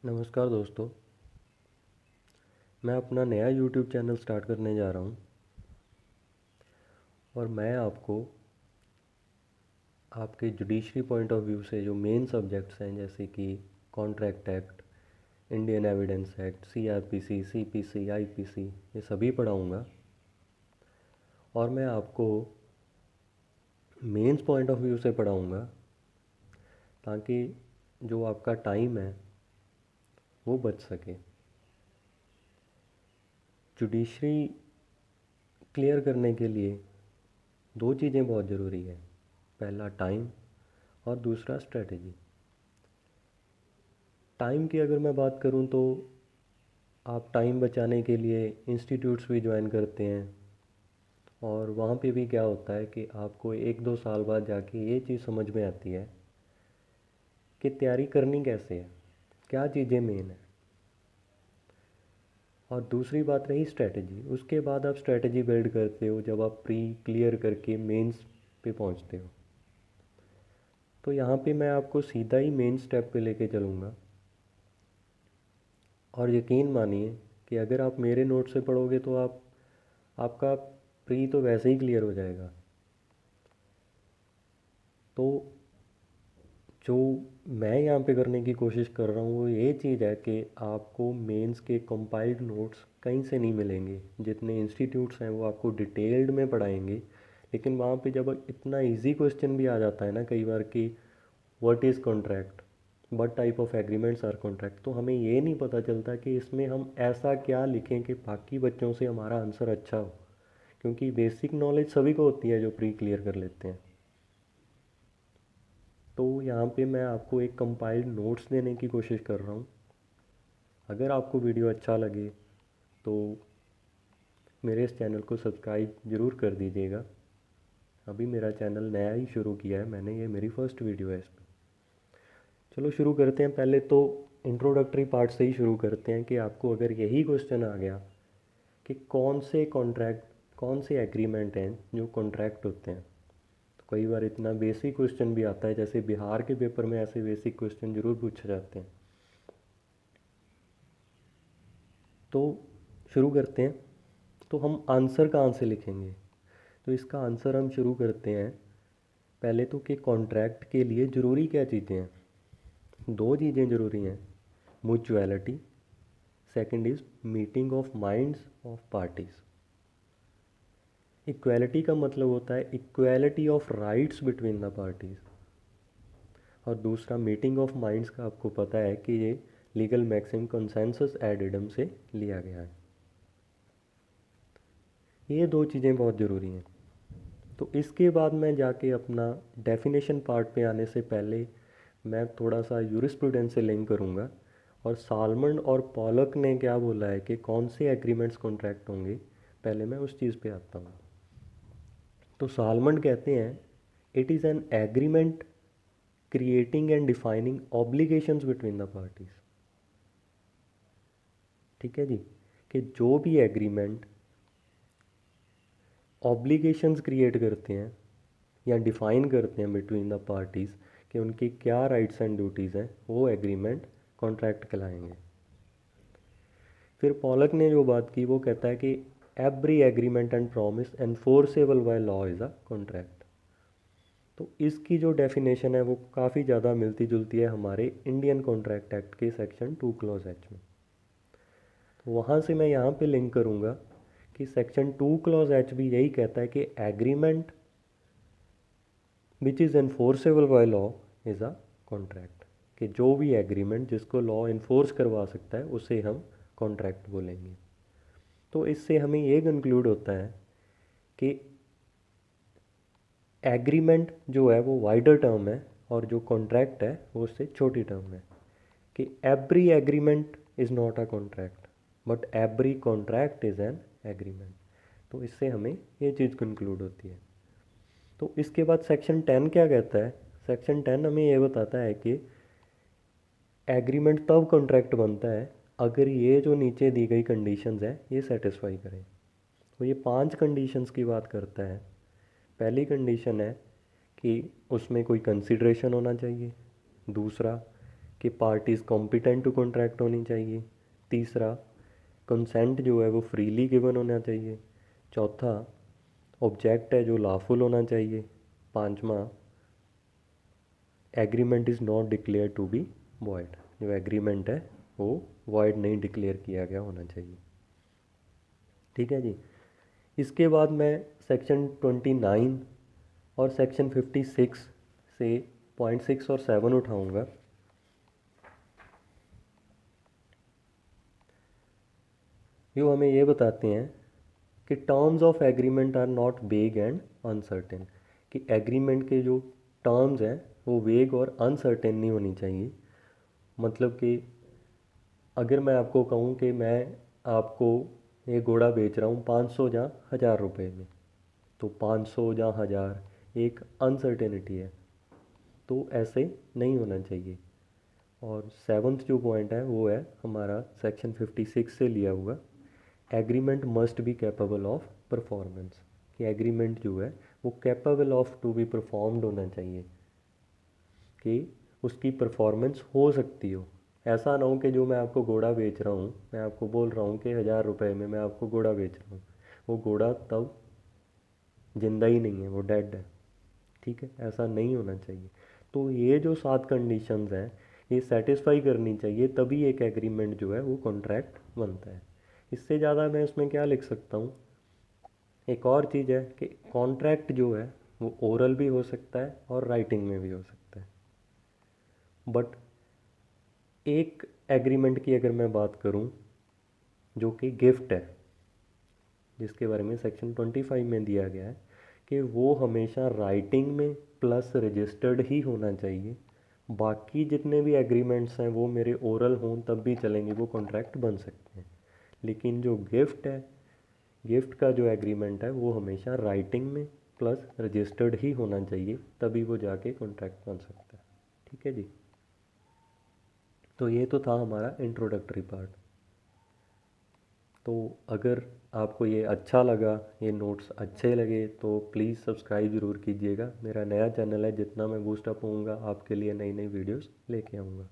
नमस्कार दोस्तों। मैं अपना नया YouTube चैनल स्टार्ट करने जा रहा हूँ और मैं आपको आपके जुडिशरी पॉइंट ऑफ व्यू से जो मेन सब्जेक्ट्स हैं जैसे कि contract act, Indian evidence act, CRPC, CPC, IPC, ये सभी पढ़ाऊँगा। और मैं आपको मेंस पॉइंट ऑफ व्यू से पढ़ाऊँगा ताकि जो आपका टाइम है वो बच सके। जुडिशरी क्लियर करने के लिए दो चीज़ें बहुत ज़रूरी है, पहला टाइम और दूसरा स्ट्रेटजी। टाइम की अगर मैं बात करूं तो आप टाइम बचाने के लिए इंस्टीट्यूट्स भी ज्वाइन करते हैं और वहाँ पे भी क्या होता है कि आपको 1-2 साल बाद जाके ये चीज़ समझ में आती है कि तैयारी करनी कैसे है, क्या चीज़ें मेन है। और दूसरी बात रही स्ट्रेटजी, उसके बाद आप स्ट्रेटजी बिल्ड करते हो जब आप प्री क्लियर करके मेंस पे पहुँचते हो। तो यहाँ पे मैं आपको सीधा ही मेन स्टेप पे लेके चलूँगा और यकीन मानिए कि अगर आप मेरे नोट से पढ़ोगे तो आपका प्री तो वैसे ही क्लियर हो जाएगा। तो जो मैं यहाँ पे करने की कोशिश कर रहा हूँ वो ये चीज़ है कि आपको मेंस के कंपाइल्ड नोट्स कहीं से नहीं मिलेंगे। जितने इंस्टीट्यूट्स हैं वो आपको डिटेल्ड में पढ़ाएंगे, लेकिन वहाँ पे जब इतना इजी क्वेश्चन भी आ जाता है ना कई बार कि what is contract, what type of agreements are contract, तो हमें ये नहीं पता चलता कि इसमें हम ऐसा क्या लिखें कि बाकी बच्चों से हमारा आंसर अच्छा हो, क्योंकि बेसिक नॉलेज सभी को होती है जो प्री क्लियर कर लेते हैं। तो यहाँ पे मैं आपको एक कंपाइल्ड नोट्स देने की कोशिश कर रहा हूँ। अगर आपको वीडियो अच्छा लगे तो मेरे इस चैनल को सब्सक्राइब ज़रूर कर दीजिएगा। अभी मेरा चैनल नया ही शुरू किया है मैंने, ये मेरी फर्स्ट वीडियो है इस पर। चलो शुरू करते हैं। पहले तो इंट्रोडक्टरी पार्ट से ही शुरू करते हैं कि आपको अगर यही क्वेश्चन आ गया कि कौन से एग्रीमेंट हैं जो कॉन्ट्रैक्ट होते हैं, तो कई बार इतना बेसिक क्वेश्चन भी आता है, जैसे बिहार के पेपर में ऐसे बेसिक क्वेश्चन ज़रूर पूछे जाते हैं। तो शुरू करते हैं। तो हम आंसर कहाँ से लिखेंगे, तो इसका आंसर हम शुरू करते हैं पहले तो कि कॉन्ट्रैक्ट के लिए ज़रूरी क्या चीज़ें हैं। दो चीज़ें ज़रूरी हैं, mutuality, second is meeting of minds of parties. Equality का मतलब होता है equality of rights between the parties, और दूसरा मीटिंग ऑफ माइंड्स का आपको पता है कि ये लीगल मैक्सिम कंसेंसस एडिडम से लिया गया है। ये दो चीज़ें बहुत ज़रूरी हैं। तो इसके बाद मैं जाके अपना डेफिनेशन पार्ट पे आने से पहले मैं थोड़ा सा यूरिस्प्रूडेंस से लिंक करूँगा और सालमन और पॉलक ने क्या बोला है कि कौन से एग्रीमेंट्स कॉन्ट्रैक्ट होंगे, पहले मैं उस चीज़ पे आता हूँ। तो सालमन कहते हैं it is an agreement creating and defining obligations between the parties. ठीक है जी, कि जो भी एग्रीमेंट ऑब्लिगेशंस क्रिएट करते हैं या डिफ़ाइन करते हैं बिटवीन द पार्टीज़ कि उनकी क्या राइट्स एंड ड्यूटीज़ हैं, वो एग्रीमेंट कॉन्ट्रैक्ट कहलाएंगे। फिर पॉलक ने जो बात की वो कहता है कि every agreement and promise enforceable by law is a contract. तो इसकी जो डेफिनेशन है वो काफ़ी ज़्यादा मिलती जुलती है हमारे इंडियन कॉन्ट्रैक्ट एक्ट के सेक्शन 2 क्लॉज एच में। तो वहाँ से मैं यहाँ पे लिंक करूँगा कि सेक्शन 2 क्लॉज एच भी यही कहता है कि agreement which is enforceable by law is a contract, कि जो भी एग्रीमेंट जिसको लॉ इन्फोर्स करवा सकता है उसे हम कॉन्ट्रैक्ट बोलेंगे। तो इससे हमें ये कंक्लूड होता है कि एग्रीमेंट जो है वो वाइडर टर्म है और जो कॉन्ट्रैक्ट है वो उससे छोटी टर्म है, कि every agreement is not a contract but every contract is an agreement. तो इससे हमें ये चीज़ कंक्लूड होती है। तो इसके बाद सेक्शन 10 क्या कहता है, सेक्शन 10 हमें ये बताता है कि एग्रीमेंट तब कॉन्ट्रैक्ट बनता है अगर ये जो नीचे दी गई कंडीशंस हैं ये सेटिस्फाई करें। तो ये 5 कंडीशंस की बात करता है। पहली कंडीशन है कि उसमें कोई कंसिडरेशन होना चाहिए। दूसरा कि पार्टीज़ कॉम्पिटेंट टू कॉन्ट्रैक्ट होनी चाहिए। तीसरा, कंसेंट जो है वो फ्रीली गिवन होना चाहिए। चौथा, ऑब्जेक्ट है जो लॉफुल होना चाहिए। पांचवा, agreement is not declare to be void, जो एग्रीमेंट है वो वॉइड नहीं डिक्लेयर किया गया होना चाहिए। ठीक है जी। इसके बाद मैं सेक्शन 29 और सेक्शन 56 से पॉइंट 6 और 7 उठाऊंगा। जो हमें ये बताते हैं कि terms of agreement are not vague and uncertain, कि एग्रीमेंट के जो टर्म्स हैं वो वेग और अनसर्टेन नहीं होनी चाहिए। मतलब कि अगर मैं आपको कहूँ कि मैं आपको ये घोड़ा बेच रहा हूँ 500 या 1000 रुपये में, तो 500 या 1000 एक अनसर्टेनिटी है, तो ऐसे नहीं होना चाहिए। और सेवन्थ जो पॉइंट है वो है हमारा सेक्शन 56 से लिया हुआ, agreement must be capable of performance, कि एग्रीमेंट जो है वो capable of to be performed होना चाहिए, कि उसकी परफॉर्मेंस हो सकती हो। ऐसा ना हो कि जो मैं आपको घोड़ा बेच रहा हूँ, मैं आपको बोल रहा हूँ कि 1000 रुपये में मैं आपको घोड़ा बेच रहा हूँ, वो घोड़ा तब जिंदा ही नहीं है, वो डेड है। ठीक है, ऐसा नहीं होना चाहिए। तो ये जो 7 कंडीशंस हैं ये सेटिस्फाई करनी चाहिए, तभी एक एग्रीमेंट जो है वो कॉन्ट्रैक्ट बनता है। इससे ज़्यादा मैं इसमें क्या लिख सकता हूँ, एक और चीज़ है कि कॉन्ट्रैक्ट जो है वो ओरल भी हो सकता है और राइटिंग में भी हो सकता है। बट एक एग्रीमेंट की अगर मैं बात करूं जो कि गिफ्ट है, जिसके बारे में सेक्शन 25 में दिया गया है कि वो हमेशा राइटिंग में प्लस रजिस्टर्ड ही होना चाहिए। बाकी जितने भी एग्रीमेंट्स हैं वो मेरे ओरल हों तब भी चलेंगे, वो कॉन्ट्रैक्ट बन सकते हैं। लेकिन जो गिफ्ट है, गिफ्ट का जो एग्रीमेंट है वो हमेशा राइटिंग में प्लस रजिस्टर्ड ही होना चाहिए, तभी वो जाके कॉन्ट्रैक्ट बन सकता है। ठीक है जी। तो ये तो था हमारा इंट्रोडक्टरी पार्ट। तो अगर आपको ये अच्छा लगा, ये नोट्स अच्छे लगे, तो प्लीज़ सब्सक्राइब ज़रूर कीजिएगा। मेरा नया चैनल है, जितना मैं बूस्ट अप होऊंगा आपके लिए नई नई वीडियोस लेके आऊँगा।